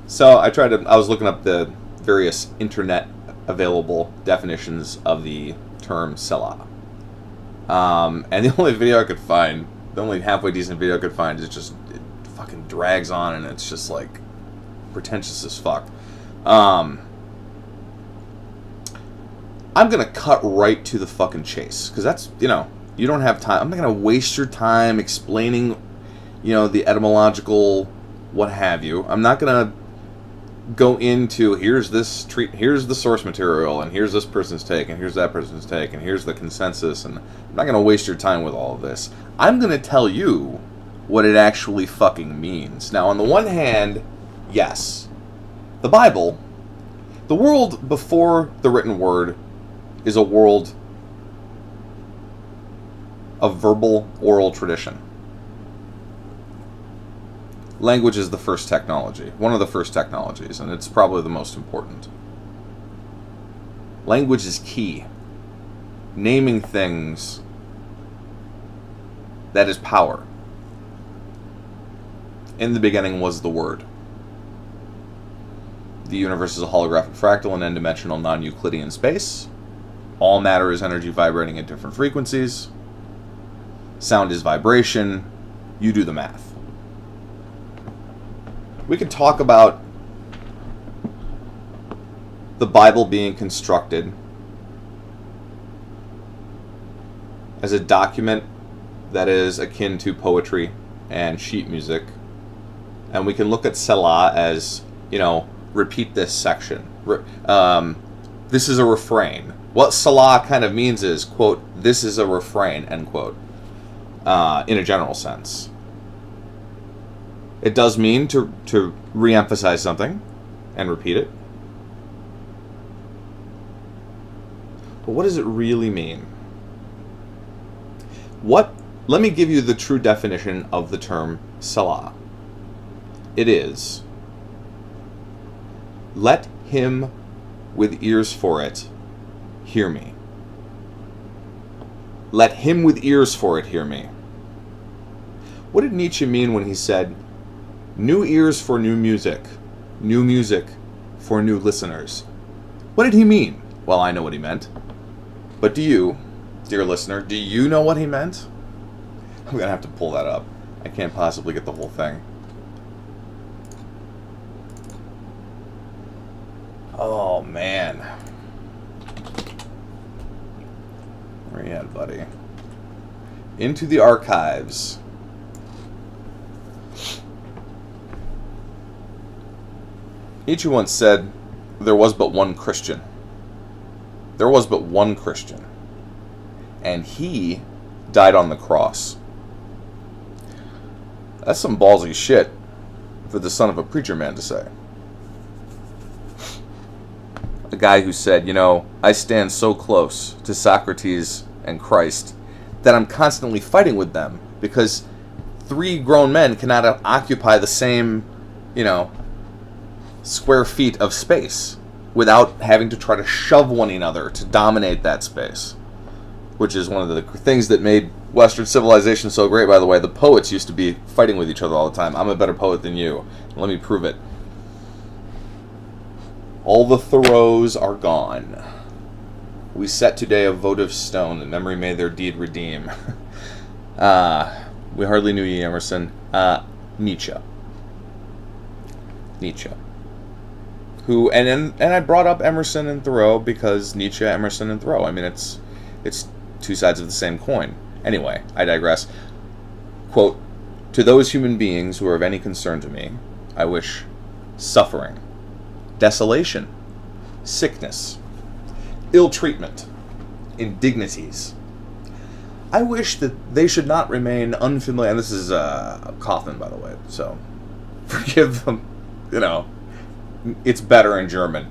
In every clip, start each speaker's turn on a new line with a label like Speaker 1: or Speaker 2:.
Speaker 1: So I was looking up the various internet available definitions of the term Selah. And the only video I could find, the only halfway decent video I could find, is just, it fucking drags on and it's just like pretentious as fuck. I'm gonna cut right to the fucking chase, because that's, you don't have time. I'm not gonna waste your time explaining, the etymological what have you. I'm not gonna go into here's the source material, and here's this person's take, and here's that person's take, and here's the consensus, and I'm not gonna waste your time with all of this. I'm gonna tell you what it actually fucking means. Now, on the one hand, yes, the Bible, the world before the written word, is a world of verbal oral tradition. Language is the first technology, one of the first technologies, and it's probably the most important. Language is key. Naming things, that is power. In the beginning was the Word. The universe is a holographic fractal in n-dimensional non-Euclidean space. All matter is energy vibrating at different frequencies. Sound is vibration. You do the math. We could talk about the Bible being constructed as a document that is akin to poetry and sheet music. And we can look at Selah as, repeat this section. This is a refrain. What Selah kind of means is, quote, this is a refrain, end quote, in a general sense. It does mean to re-emphasize something and repeat it. But what does it really mean? Let me give you the true definition of the term Selah. It is, let him with ears for it hear me. Let him with ears for it hear me. What did Nietzsche mean when he said, new ears for new music for new listeners? What did he mean? Well, I know what he meant. But do you, dear listener, do you know what he meant? I'm going to have to pull that up. I can't possibly get the whole thing. Oh, man. Where you at, buddy? Into the archives. Nietzsche once said, there was but one Christian. There was but one Christian. And he died on the cross. That's some ballsy shit for the son of a preacher man to say. A guy who said, I stand so close to Socrates and Christ that I'm constantly fighting with them because three grown men cannot occupy the same, square feet of space without having to try to shove one another to dominate that space. Which is one of the things that made Western civilization so great, by the way. The poets used to be fighting with each other all the time. I'm a better poet than you. Let me prove it. All the Thoreaus are gone. We set today a votive stone, that memory may their deed redeem. We hardly knew ye, Emerson. Nietzsche. Who, and I brought up Emerson and Thoreau because Nietzsche, Emerson, and Thoreau. I mean, it's two sides of the same coin. Anyway, I digress. Quote, to those human beings who are of any concern to me, I wish suffering, desolation, sickness, ill treatment, indignities. I wish that they should not remain unfamiliar, and this is Kaufman, by the way, so forgive them, it's better in German.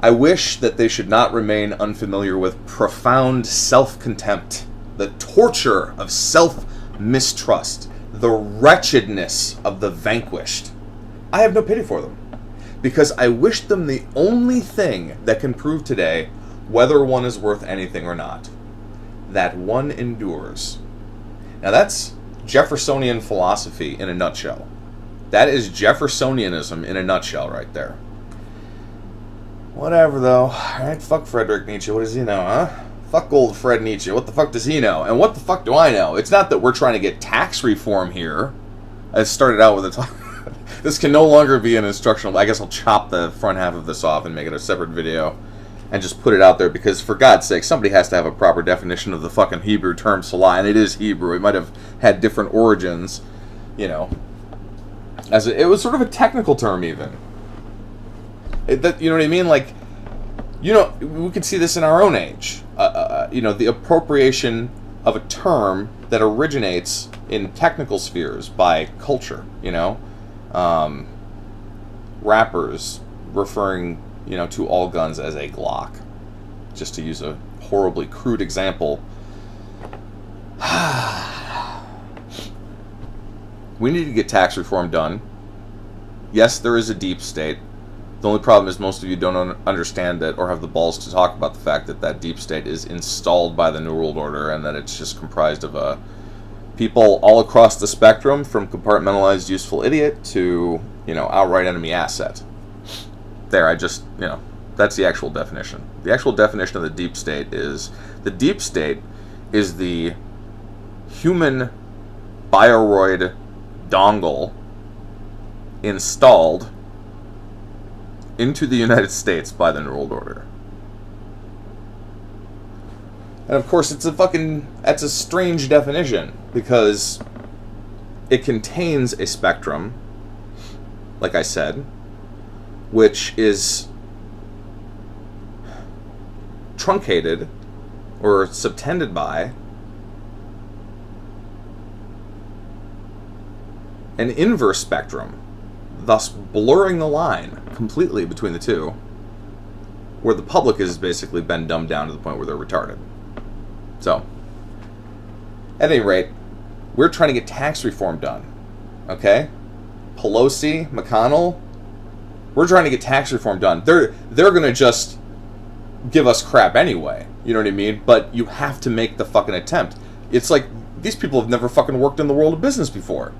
Speaker 1: I wish that they should not remain unfamiliar with profound self-contempt, the torture of self-mistrust, the wretchedness of the vanquished. I have no pity for them, because I wish them the only thing that can prove today whether one is worth anything or not, that one endures. Now that's Jeffersonian philosophy in a nutshell. That is Jeffersonianism in a nutshell right there. Whatever, though. Alright, fuck Friedrich Nietzsche. What does he know, huh? Fuck old Fred Nietzsche. What the fuck does he know? And what the fuck do I know? It's not that we're trying to get tax reform here. I started out with a talk. This can no longer be an instructional. I guess I'll chop the front half of this off and make it a separate video and just put it out there because, for God's sake, somebody has to have a proper definition of the fucking Hebrew term Selah, and it is Hebrew. It might have had different origins, you know. It was sort of a technical term, even. You know what I mean? Like, you know, we can see this in our own age. You know, the appropriation of a term that originates in technical spheres by culture, you know. Rappers referring, you know, to all guns as a Glock. Just to use a horribly crude example. We need to get tax reform done. Yes, there is a deep state. The only problem is most of you don't understand it or have the balls to talk about the fact that that deep state is installed by the New World Order and that it's just comprised of people all across the spectrum, from compartmentalized useful idiot to, you know, outright enemy asset. There, you know, that's the actual definition. The actual definition of the deep state is the human bioroid dongle installed into the United States by the New World Order. And of course, that's a strange definition, because it contains a spectrum, like I said, which is truncated or subtended by an inverse spectrum, thus blurring the line completely between the two, where the public has basically been dumbed down to the point where they're retarded. So, at any rate, we're trying to get tax reform done, okay? Pelosi, McConnell, we're trying to get tax reform done. They're going to just give us crap anyway, you know what I mean? But you have to make the fucking attempt. It's like, these people have never fucking worked in the world of business before.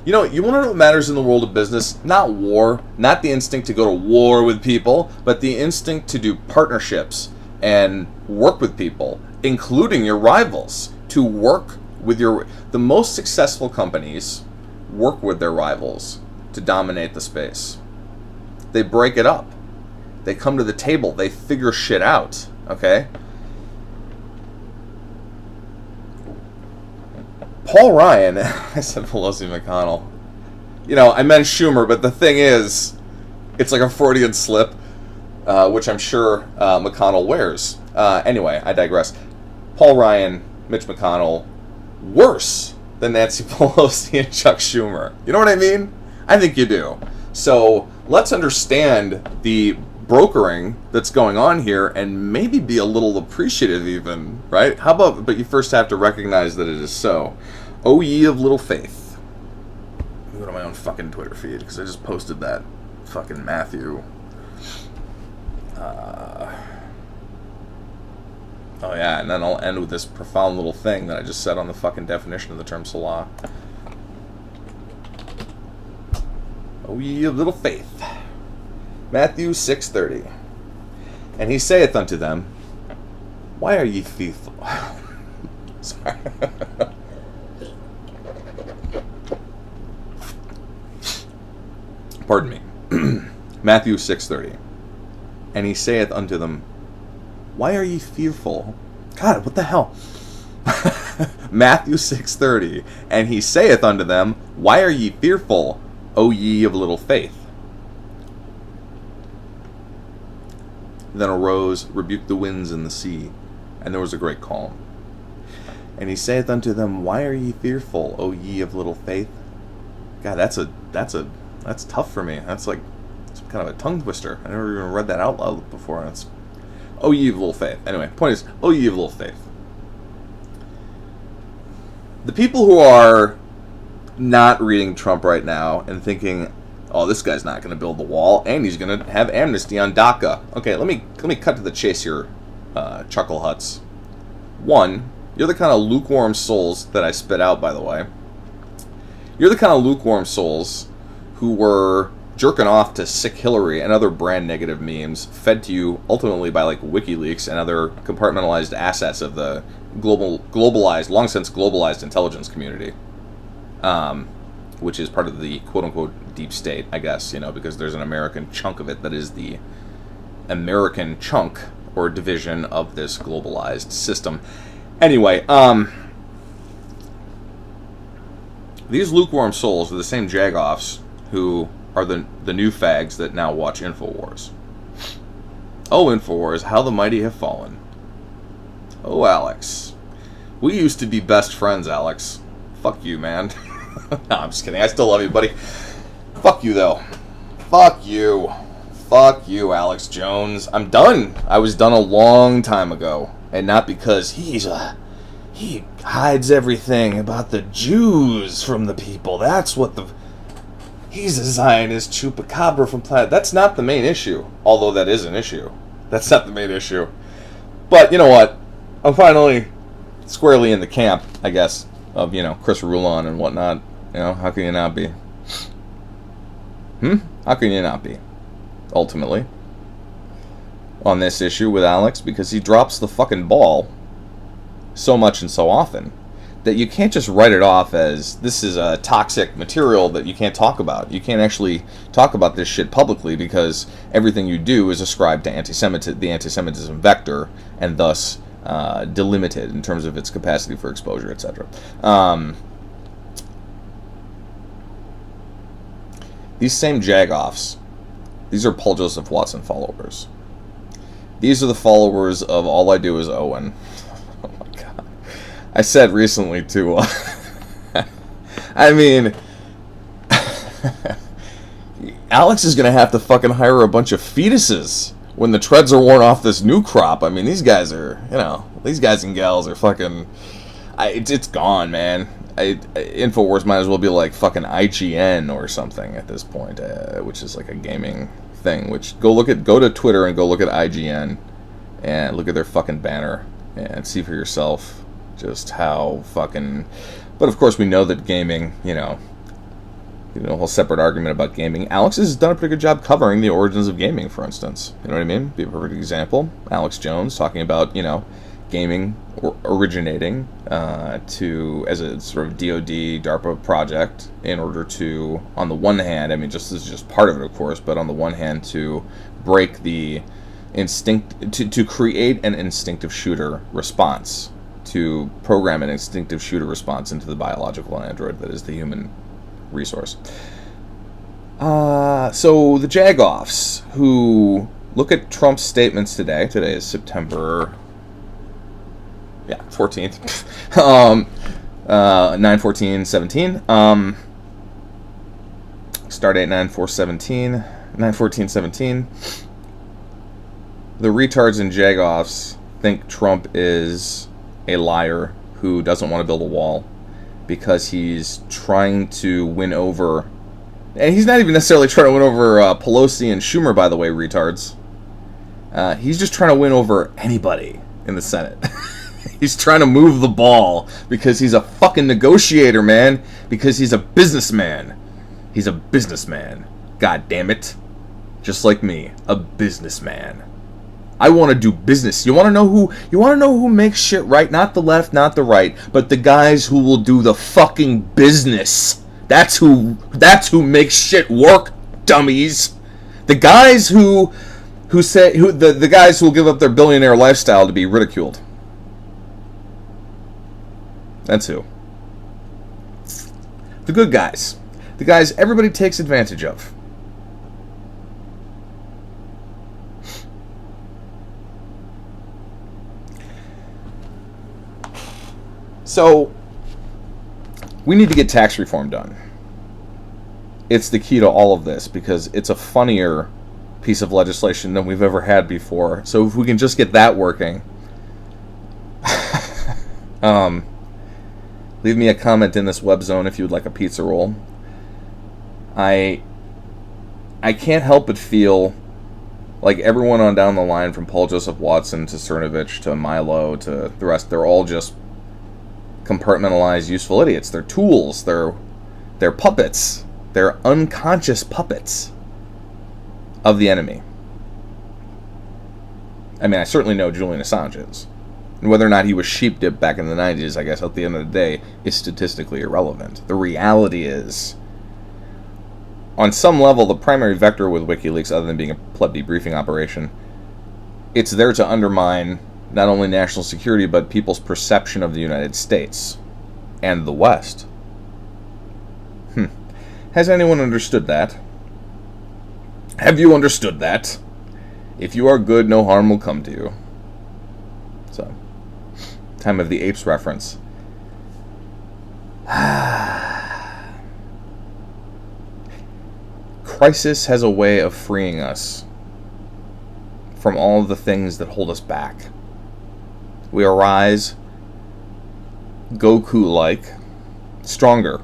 Speaker 1: You know, you want to know what matters in the world of business? Not war, not the instinct to go to war with people, but the instinct to do partnerships and work with people, including your rivals, to work with the most successful companies work with their rivals to dominate the space. They break it up. They come to the table. They figure shit out, okay? Paul Ryan, I said Pelosi McConnell. You know, I meant Schumer, but the thing is, it's like a Freudian slip, which I'm sure McConnell wears. Anyway, I digress. Paul Ryan, Mitch McConnell, worse than Nancy Pelosi and Chuck Schumer. You know what I mean? I think you do. So let's understand the brokering that's going on here and maybe be a little appreciative even, right? How about, but you first have to recognize that it is so. O ye of little faith. Let me go to my own fucking Twitter feed because I just posted that fucking Matthew. Oh yeah, and then I'll end with this profound little thing that I just said on the fucking definition of the term Selah. O ye of little faith. Matthew 6:30. And he saith unto them, why are ye fearful? Sorry. Pardon me. Matthew 6:30. And he saith unto them, why are ye fearful? God, what the hell? Matthew 6:30. And he saith unto them, why are ye fearful, O ye of little faith? Then arose, rebuked the winds and the sea, and there was a great calm. And he saith unto them, why are ye fearful, O ye of little faith? God, that's tough for me. That's like, it's kind of a tongue twister. I never even read that out loud before, and it's, O ye of little faith. Anyway, point is, O ye of little faith. The people who are not reading Trump right now and thinking, oh, this guy's not going to build the wall, and he's going to have amnesty on DACA. Okay, let me cut to the chase here, chuckle huts. One, you're the kind of lukewarm souls that I spit out, by the way. You're the kind of lukewarm souls who were jerking off to sick Hillary and other brand negative memes fed to you ultimately by like WikiLeaks and other compartmentalized assets of the globalized, long since globalized intelligence community, which is part of the quote-unquote deep state, I guess, because there's an American chunk of it that is the American chunk or division of this globalized system. Anyway, these lukewarm souls are the same jagoffs who are the new fags that now watch InfoWars. Oh, InfoWars, how the mighty have fallen. Oh, Alex. We used to be best friends, Alex. Fuck you, man. No, I'm just kidding. I still love you, buddy. Fuck you, though. Fuck you. Fuck you, Alex Jones. I'm done. I was done a long time ago. And not because he hides everything about the Jews from the people. That's what he's a Zionist chupacabra from planet. That's not the main issue. Although that is an issue. That's not the main issue. But you know what? I'm finally squarely in the camp, I guess, of, Chris Rulon and whatnot. How can you not be? How can you not be? Ultimately. On this issue with Alex, because he drops the fucking ball so much and so often that you can't just write it off as this is a toxic material that you can't talk about. You can't actually talk about this shit publicly because everything you do is ascribed to the anti-Semitism vector and thus delimited in terms of its capacity for exposure, etc. These same jagoffs, these are Paul Joseph Watson followers. These are the followers of All I Do Is Owen. Oh my god. I said recently to, I mean, Alex is going to have to fucking hire a bunch of fetuses when the treads are worn off this new crop. I mean, these guys are, these guys and gals are fucking, it's gone, man. InfoWars might as well be like fucking IGN or something at this point, which is like a gaming thing. Which go to Twitter and go look at IGN and look at their fucking banner and see for yourself just how fucking. But of course, we know that gaming, a whole separate argument about gaming. Alex has done a pretty good job covering the origins of gaming, for instance. You know what I mean? Be a perfect example. Alex Jones talking about, gaming originating as a sort of DoD DARPA project in order to, on the one hand, this is just part of it, of course, but on the one hand to break the instinct, to create an instinctive shooter response, to program an instinctive shooter response into the biological android that is the human resource. So the jagoffs who look at Trump's statements today is September 14th. 9/14/17. Start date 9/14/17. The retards and jagoffs think Trump is a liar who doesn't want to build a wall because he's trying to win over, and he's not even necessarily trying to win over Pelosi and Schumer, by the way, retards. He's just trying to win over anybody in the Senate. He's trying to move the ball because he's a fucking negotiator, man. Because he's a businessman. He's a businessman. God damn it. Just like me, a businessman. I want to do business. You want to know who makes shit right? Not the left, not the right, but the guys who will do the fucking business. That's who makes shit work, dummies. The guys the guys who will give up their billionaire lifestyle to be ridiculed. That's who. The good guys. The guys everybody takes advantage of. So, we need to get tax reform done. It's the key to all of this because it's a funnier piece of legislation than we've ever had before. So if we can just get that working. Leave me a comment in this web zone if you would like a pizza roll. I can't help but feel like everyone on down the line, from Paul Joseph Watson to Cernovich to Milo to the rest, they're all just compartmentalized, useful idiots. They're tools. They're puppets. They're unconscious puppets of the enemy. I mean, I certainly know Julian Assange is. And whether or not he was sheep-dipped back in the 90s, I guess, at the end of the day, is statistically irrelevant. The reality is, on some level, the primary vector with WikiLeaks, other than being a pleb debriefing operation, it's there to undermine not only national security, but people's perception of the United States and the West. Has anyone understood that? Have you understood that? If you are good, no harm will come to you. So, time of the apes reference. Crisis has a way of freeing us from all of the things that hold us back. We arise, Goku-like, stronger,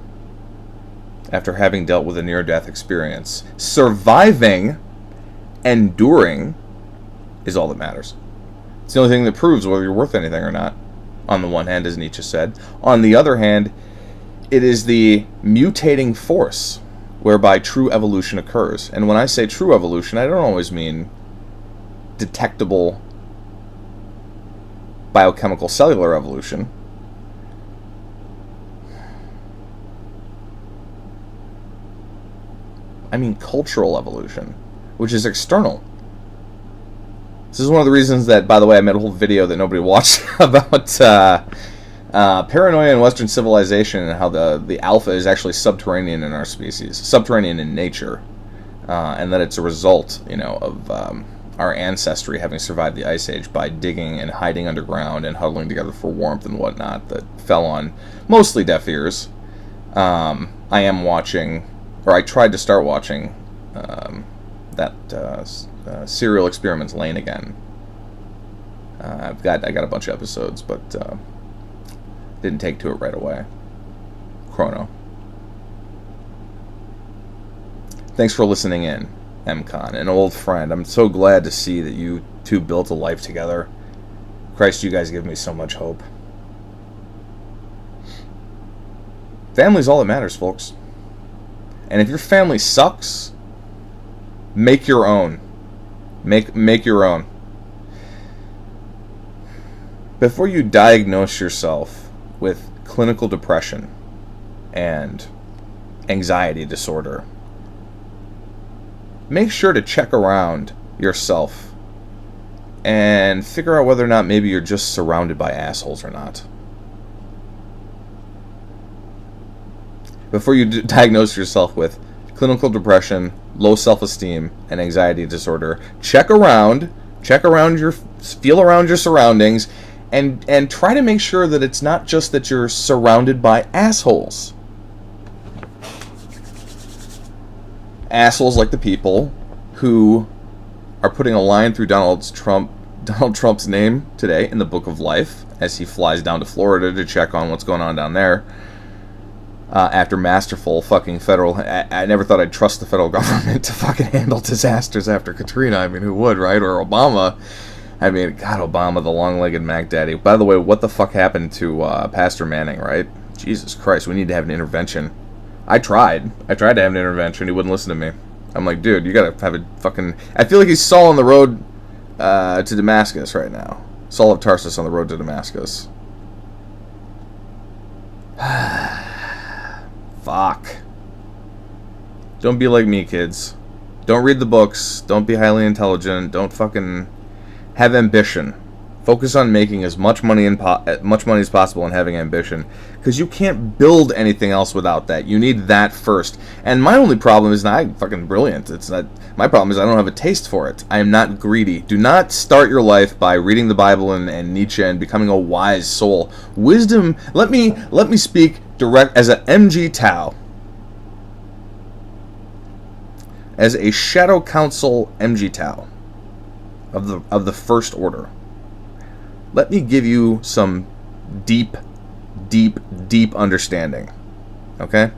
Speaker 1: after having dealt with a near-death experience. Surviving, enduring, is all that matters. It's the only thing that proves whether you're worth anything or not. On the one hand, as Nietzsche said. On the other hand, it is the mutating force whereby true evolution occurs. And when I say true evolution, I don't always mean detectable biochemical cellular evolution. I mean cultural evolution, which is external. This is one of the reasons that, by the way, I made a whole video that nobody watched about paranoia in Western civilization and how the alpha is actually subterranean in our species, subterranean in nature, and that it's a result, of our ancestry having survived the Ice Age by digging and hiding underground and huddling together for warmth and whatnot that fell on mostly deaf ears. I am watching, or I tried to start watching, Serial Experiments Lane again. I got a bunch of episodes, but didn't take to it right away. Chrono. Thanks for listening in, MCon, an old friend. I'm so glad to see that you two built a life together. Christ, you guys give me so much hope. Family's all that matters, folks. And if your family sucks, make your own. Make your own. Before you diagnose yourself with clinical depression and anxiety disorder, make sure to check around yourself and figure out whether or not maybe you're just surrounded by assholes or not. Before you diagnose yourself with clinical depression, low self-esteem, and anxiety disorder, feel around your surroundings, and try to make sure that it's not just that you're surrounded by assholes. Assholes like the people who are putting a line through Donald Trump's name today in the Book of Life as he flies down to Florida to check on what's going on down there. After masterful fucking federal... I never thought I'd trust the federal government to fucking handle disasters after Katrina. I mean, who would, right? Or Obama. I mean, God, Obama, the long-legged Mac Daddy. By the way, what the fuck happened to Pastor Manning, right? Jesus Christ, we need to have an intervention. I tried to have an intervention. He wouldn't listen to me. I'm like, dude, you gotta have a fucking... I feel like he's Saul on the road to Damascus right now. Saul of Tarsus on the road to Damascus. Fuck. Don't be like me, kids. Don't read the books. Don't be highly intelligent. Don't fucking have ambition. Focus on making as much money as possible and having ambition, because you can't build anything else without that. You need that first. And my only problem is not I'm fucking brilliant. It's not my problem is I don't have a taste for it. I am not greedy. Do not start your life by reading the Bible and Nietzsche and becoming a wise soul. Wisdom. Let me speak direct as an MG Tau, as a Shadow Council MG Tau of the First Order. Let me give you some deep understanding. Okay?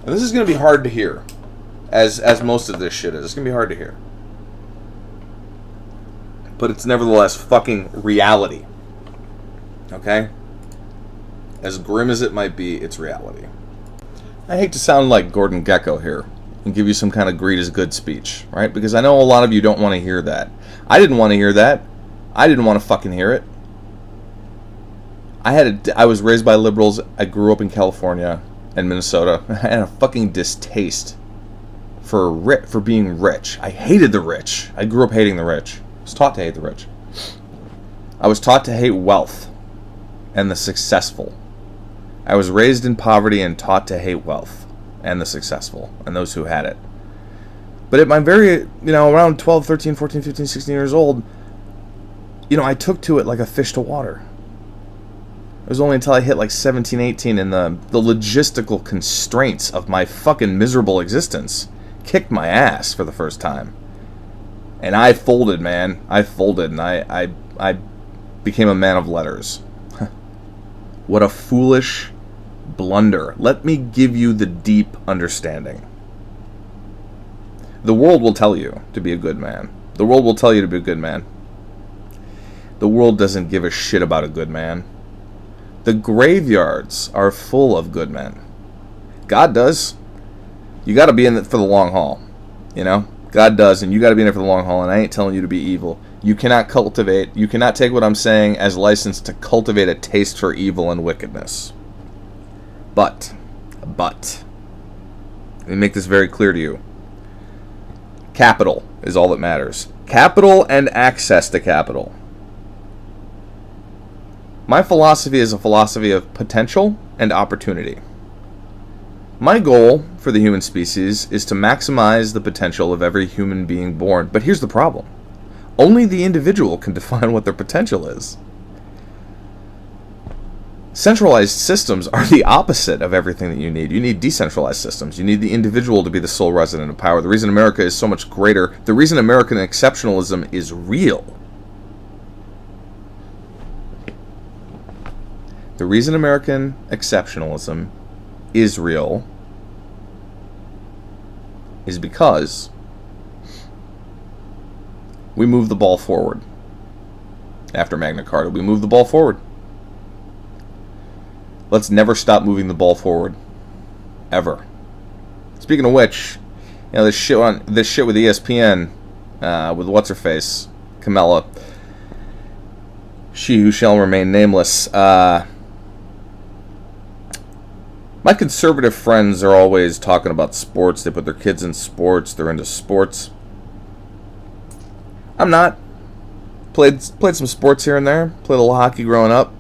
Speaker 1: And this is going to be hard to hear, as most of this shit is. It's going to be hard to hear. But it's nevertheless fucking reality. Okay? As grim as it might be, it's reality. I hate to sound like Gordon Gekko here and give you some kind of greed is good speech, right? Because I know a lot of you don't want to hear that. I didn't want to hear that. I didn't want to fucking hear it. I was raised by liberals. I grew up in California and Minnesota. I had a fucking distaste for being rich. I hated the rich. I grew up hating the rich. I was taught to hate the rich. I was taught to hate wealth and the successful. I was raised in poverty and taught to hate wealth and the successful and those who had it. But at my very, around 12, 13, 14, 15, 16 years old, I took to it like a fish to water. It was only until I hit like 17, 18 and the logistical constraints of my fucking miserable existence kicked my ass for the first time. And I folded, man. I folded, and I became a man of letters. What a foolish blunder. Let me give you the deep understanding. The world will tell you to be a good man. The world will tell you to be a good man. The world doesn't give a shit about a good man. The graveyards are full of good men. God does. You got to be in it for the long haul. God does, and you got to be in it for the long haul, and I ain't telling you to be evil. You cannot take what I'm saying as license to cultivate a taste for evil and wickedness. But, let me make this very clear to you. Capital is all that matters. Capital and access to capital. My philosophy is a philosophy of potential and opportunity. My goal for the human species is to maximize the potential of every human being born. But here's the problem. Only the individual can define what their potential is. Centralized systems are the opposite of everything that you need. You need decentralized systems. You need the individual to be the sole resident of power. The reason America is so much greater, the reason American exceptionalism is real, the reason American exceptionalism is real is because we move the ball forward. After Magna Carta, we move the ball forward. Let's never stop moving the ball forward. Ever. Speaking of which, this shit with ESPN, with what's-her-face, Kamala, she who shall remain nameless. My conservative friends are always talking about sports. They put their kids in sports. They're into sports. I'm not. Played some sports here and there. Played a little hockey growing up.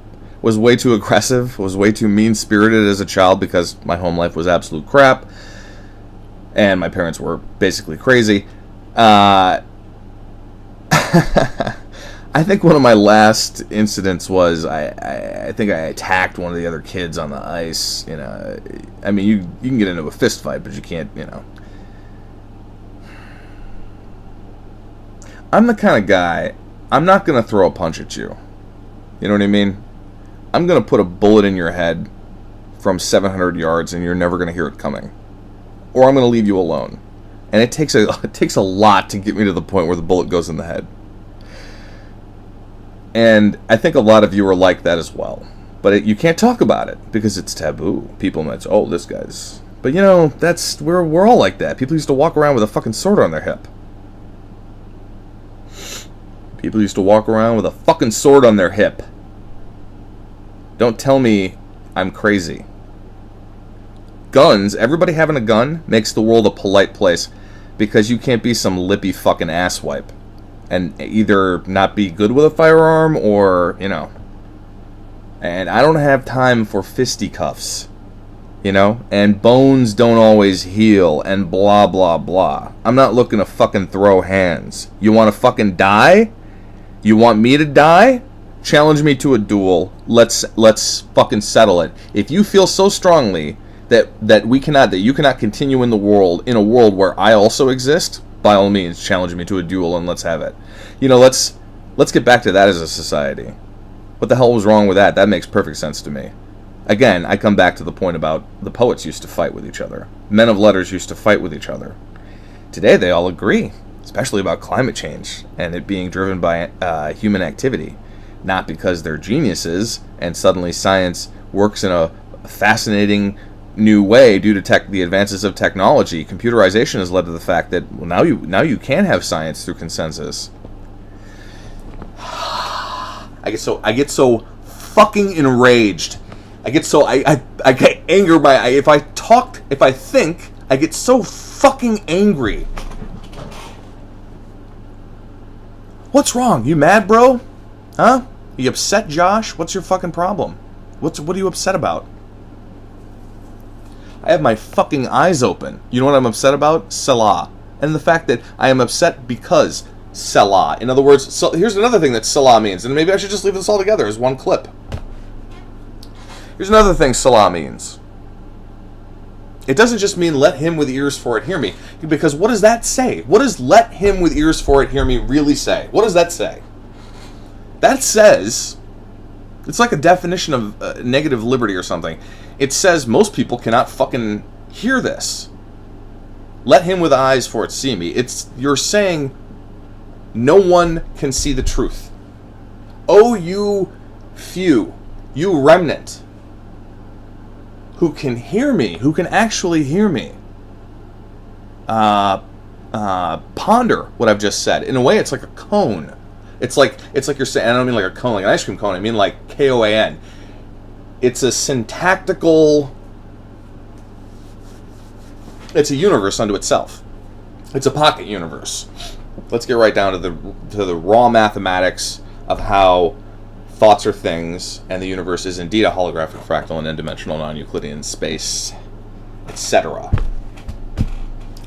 Speaker 1: Was way too aggressive. Was way too mean-spirited as a child because my home life was absolute crap. And my parents were basically crazy. I think one of my last incidents was I think I attacked one of the other kids on the ice. I mean, you can get into a fist fight, but you can't, I'm the kind of guy, I'm not going to throw a punch at you. You know what I mean? I'm going to put a bullet in your head from 700 yards and you're never going to hear it coming. Or I'm going to leave you alone. And it takes a lot to get me to the point where the bullet goes in the head. And I think a lot of you are like that as well. But you can't talk about it because it's taboo. People might say, oh, this guy's... But we're all like that. People used to walk around with a fucking sword on their hip. People used to walk around with a fucking sword on their hip. Don't tell me I'm crazy. Guns, everybody having a gun makes the world a polite place because you can't be some lippy fucking asswipe and either not be good with a firearm or, And I don't have time for fisticuffs, and bones don't always heal and blah, blah, blah. I'm not looking to fucking throw hands. You want to fucking die? You want me to die? Challenge me to a duel. Let's fucking settle it. If you feel so strongly that you cannot continue in a world where I also exist, by all means, challenge me to a duel and let's have it. Let's get back to that as a society. What the hell was wrong with that? That makes perfect sense to me. Again, I come back to the point about the poets used to fight with each other. Men of letters used to fight with each other. Today they all agree, especially about climate change and it being driven by human activity. Not because they're geniuses and suddenly science works in a fascinating new way due to the advances of technology. Computerization has led to the fact that now you can have science through consensus. I get so fucking enraged. I get anger by if I think, I get so fucking angry. What's wrong? You mad, bro? Huh? You upset, Josh? What's your fucking problem? What are you upset about? I have my fucking eyes open. You know what I'm upset about? Selah. And the fact that I am upset because Selah. In other words, so here's another thing that Selah means, and maybe I should just leave this all together as one clip. Here's another thing Selah means. It doesn't just mean let him with ears for it hear me. Because what does that say? What does let him with ears for it hear me really say? What does that say? That says, it's like a definition of negative liberty or something. It says most people cannot fucking hear this. Let him with eyes for it see me. You're saying no one can see the truth. Oh, you few, you remnant, who can hear me, who can actually hear me. Ponder what I've just said. In a way, it's like a cone. It's like you're saying, I don't mean like a cone, like an ice cream cone. I mean like KOAN. It's a syntactical. It's a universe unto itself. It's a pocket universe. Let's get right down to the raw mathematics of how thoughts are things, and the universe is indeed a holographic, fractal, and n-dimensional non-Euclidean space, etc.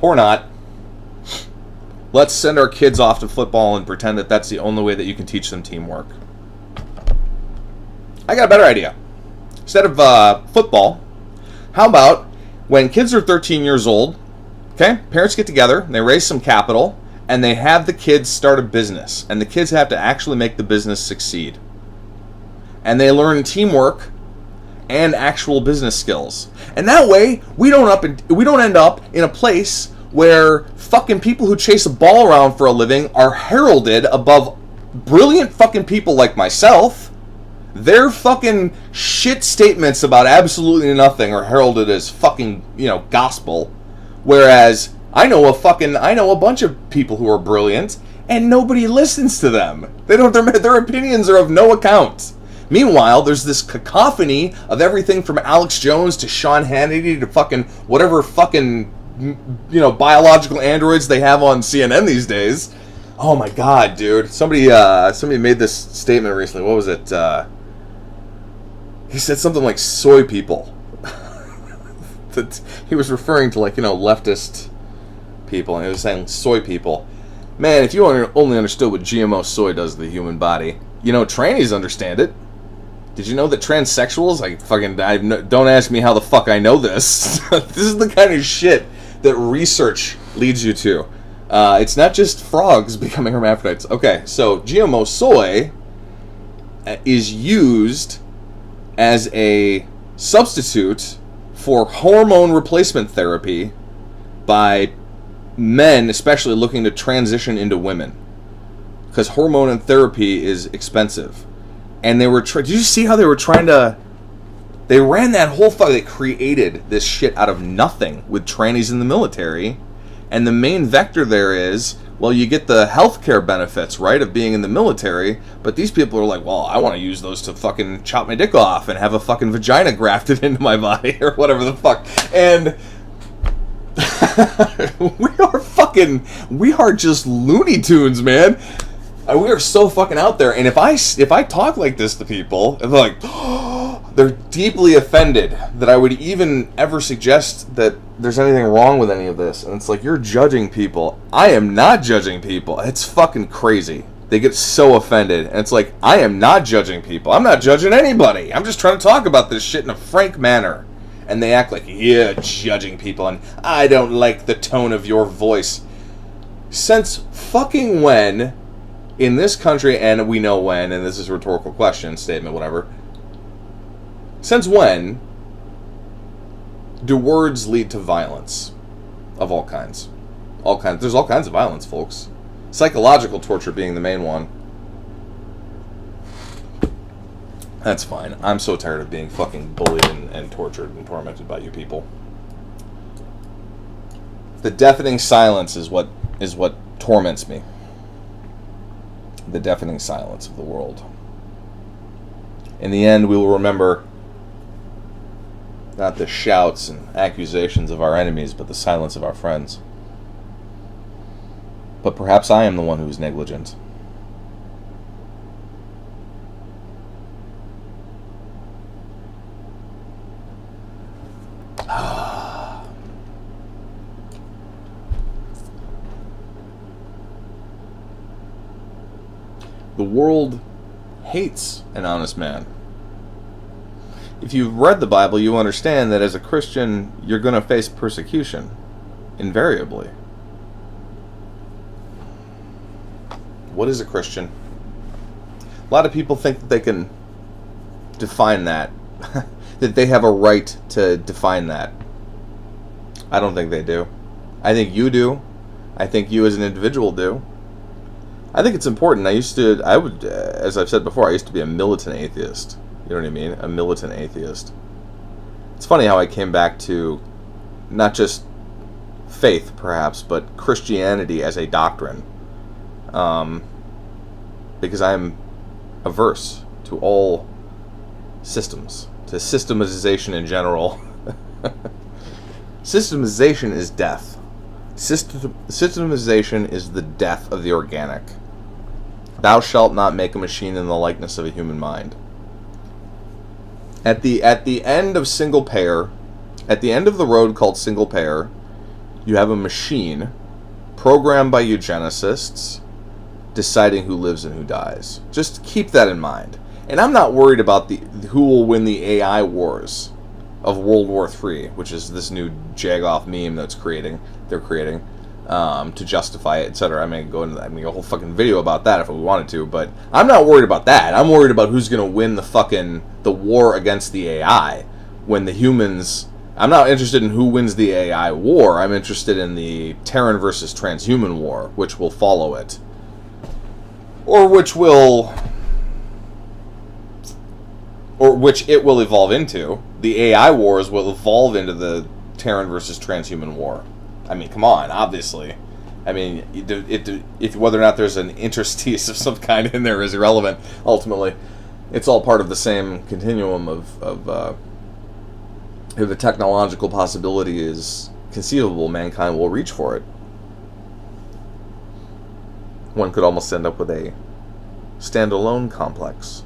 Speaker 1: Or not. Let's send our kids off to football and pretend that that's the only way that you can teach them teamwork. I got a better idea. Instead of football, how about when kids are 13 years old, okay, parents get together, and they raise some capital, and they have the kids start a business, and the kids have to actually make the business succeed. And they learn teamwork and actual business skills. And that way, we don't end up in a place where fucking people who chase a ball around for a living are heralded above brilliant fucking people like myself. Their fucking shit statements about absolutely nothing are heralded as fucking, gospel. Whereas I know a bunch of people who are brilliant and nobody listens to them. Their opinions are of no account. Meanwhile, there's this cacophony of everything from Alex Jones to Sean Hannity to fucking whatever fucking, biological androids they have on CNN these days. Oh my god, dude. Somebody made this statement recently. What was it? He said something like soy people. That he was referring to leftist people, and he was saying soy people. Man, if you only understood what GMO soy does to the human body, trannies understand it. Did you know that transsexuals, don't ask me how the fuck I know this. This is the kind of shit that research leads you to. It's not just frogs becoming hermaphrodites. Okay, so GMO soy is used as a substitute for hormone replacement therapy by men, especially looking to transition into women. Because hormone and therapy is expensive. And they were did you see how they were trying to... They ran that whole they created this shit out of nothing with trannies in the military. And the main vector there is, well, you get the healthcare benefits, right, of being in the military. But these people are like, well, I want to use those to fucking chop my dick off and have a fucking vagina grafted into my body or whatever the fuck. And we are just Looney Tunes, man. We are so fucking out there. And if I talk like this to people, they're like, they're deeply offended that I would even ever suggest that there's anything wrong with any of this. And it's like, you're judging people. I am not judging people. It's fucking crazy. They get so offended. And it's like, I am not judging people. I'm not judging anybody. I'm just trying to talk about this shit in a frank manner. And they act like, yeah, judging people, and I don't like the tone of your voice. Since fucking when, in this country, and we know when, and this is a rhetorical question, statement, whatever, since when do words lead to violence of all kinds? There's all kinds of violence, folks. Psychological torture being the main one. That's fine. I'm so tired of being fucking bullied and tortured and tormented by you people. The deafening silence is what torments me. The deafening silence of the world. In the end, we will remember not the shouts and accusations of our enemies, but the silence of our friends. But perhaps I am the one who is negligent. The world hates an honest man. If you've read the Bible, you understand that as a Christian, you're going to face persecution, invariably. What is a Christian? A lot of people think that they can define that, that they have a right to define that. I don't think they do. I think you do. I think you as an individual do. I think it's important. As I've said before, I used to be a militant atheist. You know what I mean? A militant atheist. It's funny how I came back to not just faith, perhaps, but Christianity as a doctrine. Because I'm averse to all systems, to systematization in general. Systematization is death. Systematization is the death of the organic. Thou shalt not make a machine in the likeness of a human mind. At the end of single payer, at the end of the road called single payer, you have a machine programmed by eugenicists deciding who lives and who dies. Just keep that in mind. And I'm not worried about who will win the AI wars of World War III, which is this new Jagoff meme they're creating to justify it, etc. I mean, a whole fucking video about that if we wanted to, but I'm not worried about that. I'm worried about who's going to win the war against the AI when the humans... I'm not interested in who wins the AI war. I'm interested in the Terran versus transhuman war, which will follow it. Or which it will evolve into. The AI wars will evolve into the Terran versus transhuman war. I mean, come on, obviously. I mean, if whether or not there's an interstice of some kind in there is irrelevant, ultimately. It's all part of the same continuum of if a technological possibility is conceivable, mankind will reach for it. One could almost end up with a standalone complex.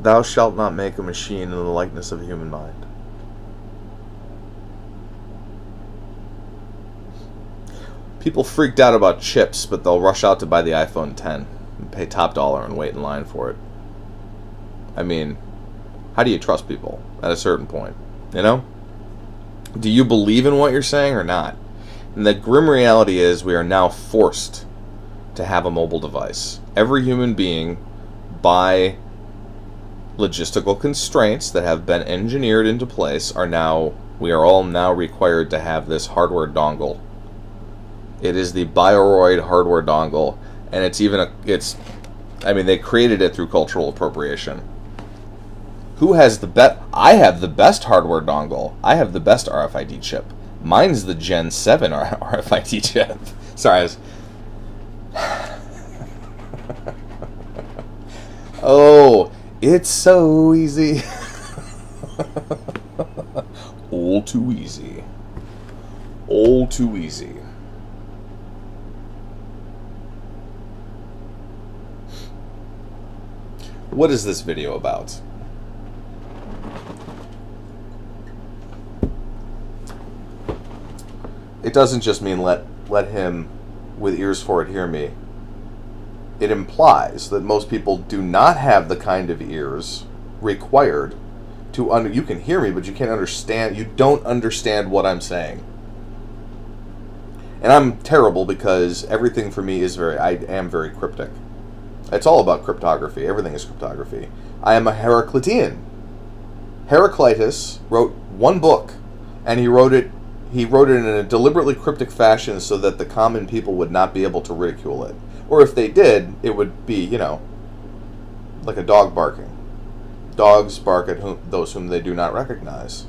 Speaker 1: Thou shalt not make a machine in the likeness of a human mind. People freaked out about chips, but they'll rush out to buy the iPhone 10 and pay top dollar and wait in line for it. I mean, how do you trust people at a certain point? You know? Do you believe in what you're saying or not? And the grim reality is we are now forced to have a mobile device. Every human being, by logistical constraints that have been engineered into place, we are all now required to have this hardware dongle. It is the Bioroid hardware dongle, and they created it through cultural appropriation. Who has the best? I have the best hardware dongle. I have the best RFID chip. Mine's the Gen 7 RFID chip. Sorry, Oh, it's so easy. All too easy. All too easy. What is this video about? It doesn't just mean let him with ears for it hear me. It implies that most people do not have the kind of ears required to you can hear me, but you can't understand. You don't understand what I'm saying. And I'm terrible because everything for me is I am very cryptic. It's all about cryptography. Everything is cryptography. I am a Heraclitean. Heraclitus wrote one book, and he wrote it in a deliberately cryptic fashion so that the common people would not be able to ridicule it. Or if they did, it would be, like a dog barking. Dogs bark at those whom they do not recognize.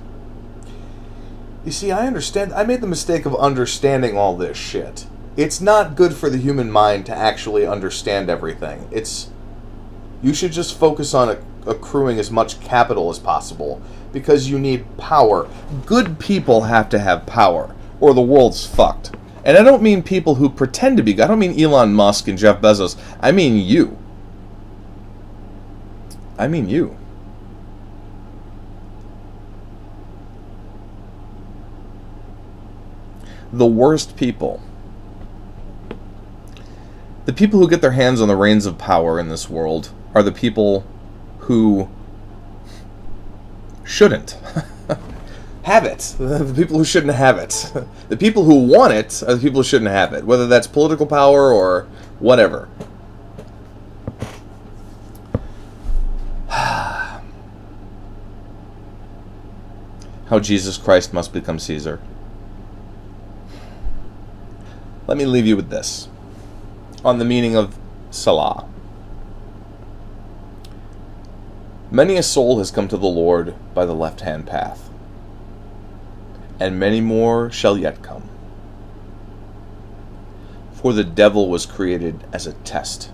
Speaker 1: You see, I made the mistake of understanding all this shit. It's not good for the human mind to actually understand everything. You should just focus on accruing as much capital as possible, because you need power. Good people have to have power, or the world's fucked. And I don't mean people who pretend to be. I don't mean Elon Musk and Jeff Bezos. I mean you. The worst people. The people who get their hands on the reins of power in this world are the people who shouldn't have it. The people who shouldn't have it. The people who want it are the people who shouldn't have it, whether that's political power or whatever. How Jesus Christ must become Caesar. Let me leave you with this on the meaning of Selah. Many a soul has come to the Lord by the left-hand path, and many more shall yet come. For the devil was created as a test.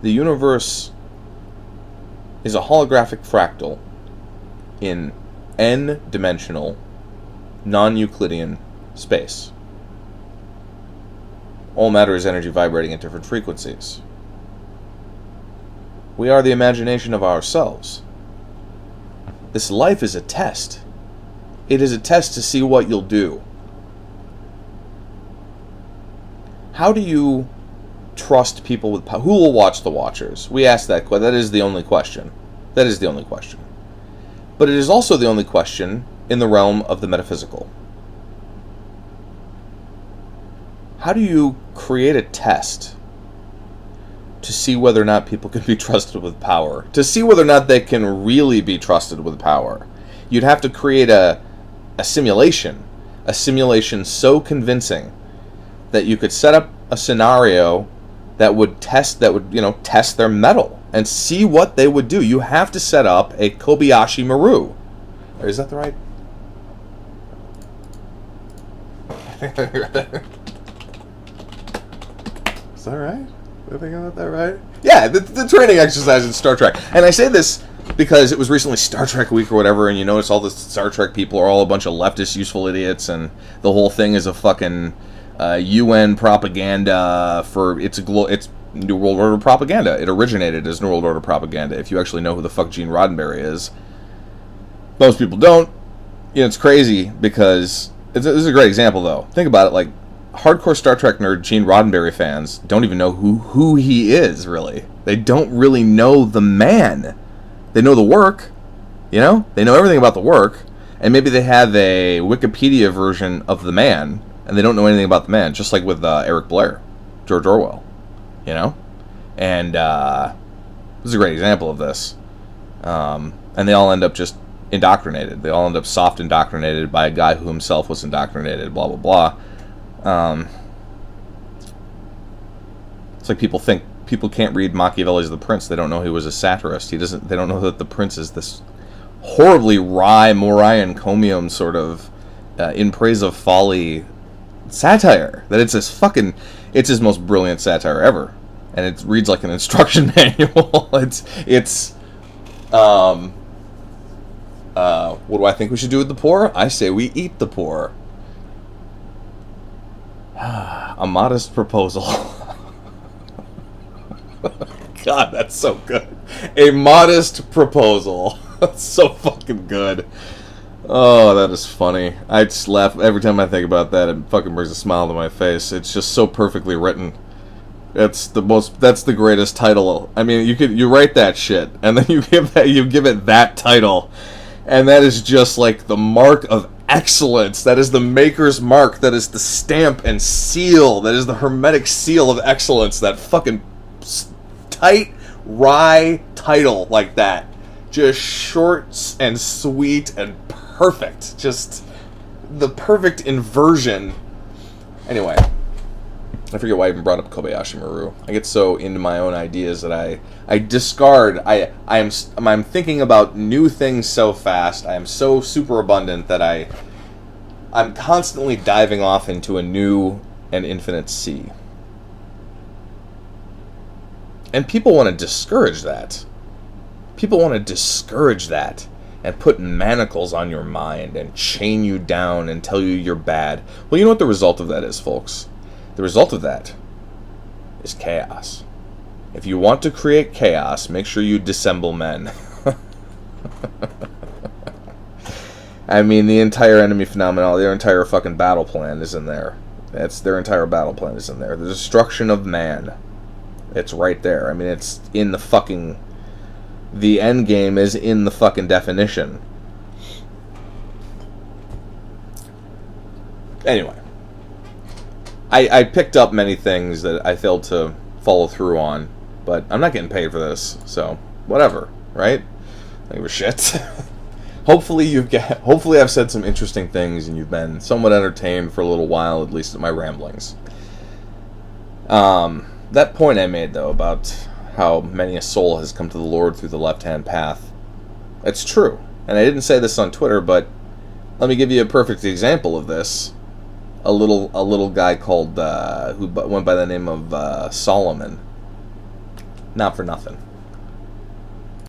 Speaker 1: The universe is a holographic fractal in n-dimensional, non-Euclidean space. All matter is energy vibrating at different frequencies. We are the imagination of ourselves. This life is a test. It is a test to see what you'll do. How do you trust people with power? Who will watch the watchers? We ask that question. That is the only question. That is the only question. But it is also the only question in the realm of the metaphysical. How do you create a test to see whether or not people can be trusted with power? To see whether or not they can really be trusted with power? You'd have to create a simulation so convincing that you could set up a scenario that would test their mettle and see what they would do. You have to set up a Kobayashi Maru. Is that the right? Is that right? Did I think about that right? Yeah, the training exercise in Star Trek. And I say this because it was recently Star Trek Week or whatever, and you notice all the Star Trek people are all a bunch of leftist, useful idiots, and the whole thing is a fucking UN propaganda for it's New World Order propaganda. It originated as New World Order propaganda. If you actually know who the fuck Gene Roddenberry is, most people don't. It's crazy because this is a great example though. Think about it, like hardcore Star Trek nerd Gene Roddenberry fans don't even know who he is, really. They don't really know the man. They know the work, they know everything about the work, and maybe they have a Wikipedia version of the man, and they don't know anything about the man, just like with Eric Blair, George Orwell, and this is a great example of this, and they all end up just indoctrinated. They all end up soft indoctrinated by a guy who himself was indoctrinated, blah, blah, blah. It's like people can't read Machiavelli's The Prince. They don't know he was a satirist. They don't know that the Prince is this horribly wry, morai encomium sort of in praise of folly satire. That it's his most brilliant satire ever, and it reads like an instruction manual. What do I think we should do with the poor? I say we eat the poor. A modest proposal. God, that's so good. A modest proposal. That's so fucking good. Oh, that is funny. I just laugh every time I think about that. It fucking brings a smile to my face. It's just so perfectly written. That's the greatest title. I mean, you write that shit, and then you give it that title, and that is just like the mark of excellence. That is the maker's mark. That is the stamp and seal. That is the hermetic seal of excellence. That fucking tight, wry title like that. Just short and sweet and perfect. Just the perfect inversion. Anyway, I forget why I even brought up Kobayashi Maru. I get so into my own ideas that I discard. I'm thinking about new things so fast. I am so super abundant that I'm constantly diving off into a new and infinite sea. And people want to discourage that. People want to discourage that and put manacles on your mind and chain you down and tell you you're bad. Well, you know what the result of that is, folks? The result of that is chaos. If you want to create chaos, make sure you dissemble men. I mean, the entire enemy phenomenon, their entire fucking battle plan is in there. Their entire battle plan is in there. The destruction of man. It's right there. I mean, it's in the fucking... The end game is in the fucking definition. Anyway. I picked up many things that I failed to follow through on. But I'm not getting paid for this. So, whatever. Right? I don't give a shit. Hopefully I've said some interesting things and you've been somewhat entertained for a little while, at least at my ramblings. That point I made, though, about how many a soul has come to the Lord through the left-hand path, it's true. And I didn't say this on Twitter, but let me give you a perfect example of this. A little guy called, who went by the name of Solomon. Not for nothing.